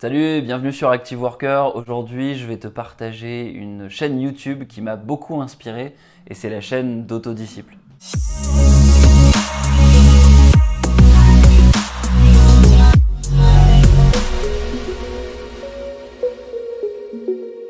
Salut et bienvenue sur Active Worker. Aujourd'hui, je vais te partager une chaîne YouTube qui m'a beaucoup inspiré et c'est la chaîne d'Autodisciple.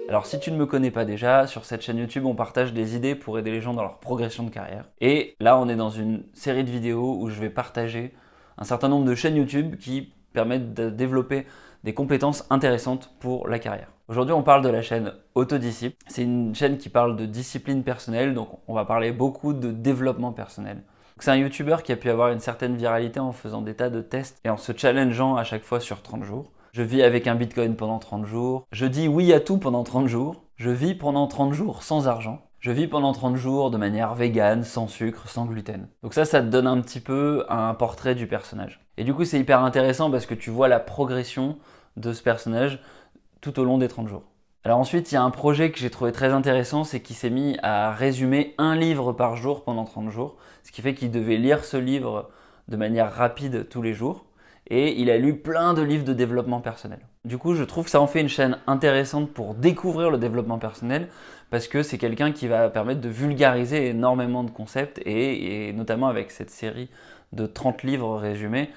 Alors si tu ne me connais pas déjà, sur cette chaîne YouTube, on partage des idées pour aider les gens dans leur progression de carrière. Et là, on est dans une série de vidéos où je vais partager un certain nombre de chaînes YouTube qui permettent de développer des compétences intéressantes pour la carrière. Aujourd'hui, on parle de la chaîne Autodisciple. C'est une chaîne qui parle de discipline personnelle, donc on va parler beaucoup de développement personnel. C'est un YouTuber qui a pu avoir une certaine viralité en faisant des tas de tests et en se challengeant à chaque fois sur 30 jours. Je vis avec un bitcoin pendant 30 jours. Je dis oui à tout pendant 30 jours. Je vis pendant 30 jours sans argent. Je vis pendant 30 jours de manière végane, sans sucre, sans gluten. Donc ça te donne un petit peu un portrait du personnage. Et du coup, c'est hyper intéressant parce que tu vois la progression de ce personnage tout au long des 30 jours. Alors ensuite, il y a un projet que j'ai trouvé très intéressant, c'est qu'il s'est mis à résumer un livre par jour pendant 30 jours, ce qui fait qu'il devait lire ce livre de manière rapide tous les jours. Et il a lu plein de livres de développement personnel. Du coup, je trouve que ça en fait une chaîne intéressante pour découvrir le développement personnel parce que c'est quelqu'un qui va permettre de vulgariser énormément de concepts et notamment avec cette série de 30 livres résumés,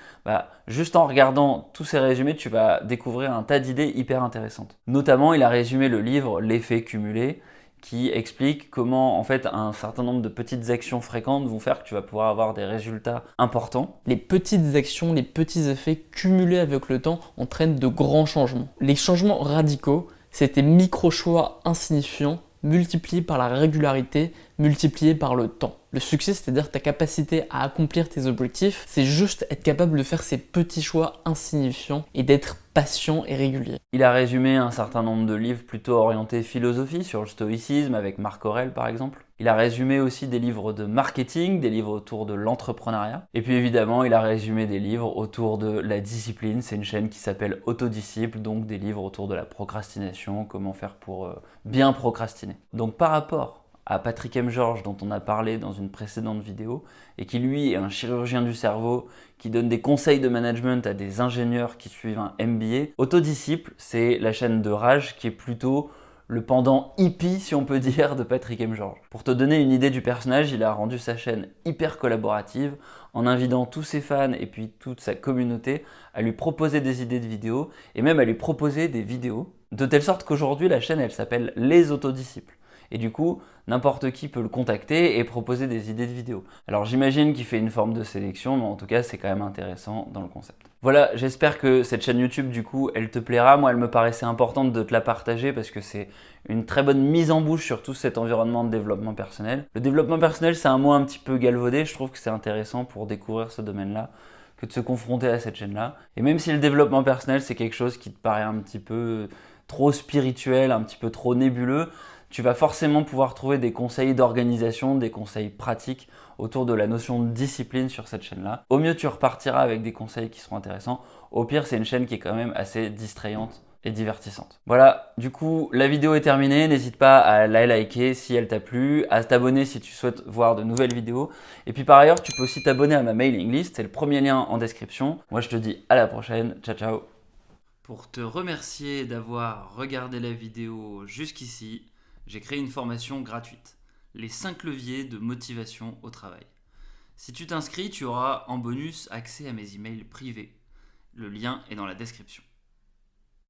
juste en regardant tous ces résumés, tu vas découvrir un tas d'idées hyper intéressantes. Notamment, il a résumé le livre L'effet cumulé, qui explique comment en fait un certain nombre de petites actions fréquentes vont faire que tu vas pouvoir avoir des résultats importants. Les petites actions, les petits effets cumulés avec le temps entraînent de grands changements. Les changements radicaux, c'est tes micro-choix insignifiants multipliés par la régularité, multipliés par le temps. Le succès, c'est-à-dire ta capacité à accomplir tes objectifs, c'est juste être capable de faire ces petits choix insignifiants et d'être patient et régulier. Il a résumé un certain nombre de livres plutôt orientés philosophie sur le stoïcisme avec Marc Aurèle par exemple. Il a résumé aussi des livres de marketing, des livres autour de l'entrepreneuriat. Et puis évidemment, il a résumé des livres autour de la discipline. C'est une chaîne qui s'appelle Autodisciple, donc des livres autour de la procrastination, comment faire pour bien procrastiner. Donc par rapport à Patrick M. George dont on a parlé dans une précédente vidéo et qui lui est un chirurgien du cerveau qui donne des conseils de management à des ingénieurs qui suivent un MBA. Autodisciple, c'est la chaîne de Raj qui est plutôt le pendant hippie, si on peut dire, de Patrick M. George. Pour te donner une idée du personnage, il a rendu sa chaîne hyper collaborative en invitant tous ses fans et puis toute sa communauté à lui proposer des idées de vidéos et même à lui proposer des vidéos, de telle sorte qu'aujourd'hui la chaîne elle s'appelle Les Autodisciples. Et du coup, n'importe qui peut le contacter et proposer des idées de vidéos. Alors j'imagine qu'il fait une forme de sélection, mais en tout cas c'est quand même intéressant dans le concept. Voilà, j'espère que cette chaîne YouTube du coup, elle te plaira. Moi, elle me paraissait importante de te la partager parce que c'est une très bonne mise en bouche sur tout cet environnement de développement personnel. Le développement personnel, c'est un mot un petit peu galvaudé. Je trouve que c'est intéressant pour découvrir ce domaine-là que de se confronter à cette chaîne-là. Et même si le développement personnel, c'est quelque chose qui te paraît un petit peu trop spirituel, un petit peu trop nébuleux, tu vas forcément pouvoir trouver des conseils d'organisation, des conseils pratiques autour de la notion de discipline sur cette chaîne-là. Au mieux, tu repartiras avec des conseils qui seront intéressants. Au pire, c'est une chaîne qui est quand même assez distrayante et divertissante. Voilà, du coup, la vidéo est terminée. N'hésite pas à la liker si elle t'a plu, à t'abonner si tu souhaites voir de nouvelles vidéos. Et puis par ailleurs, tu peux aussi t'abonner à ma mailing list. C'est le premier lien en description. Moi, je te dis à la prochaine. Ciao, ciao. Pour te remercier d'avoir regardé la vidéo jusqu'ici, j'ai créé une formation gratuite, les 5 leviers de motivation au travail. Si tu t'inscris, tu auras en bonus accès à mes emails privés. Le lien est dans la description.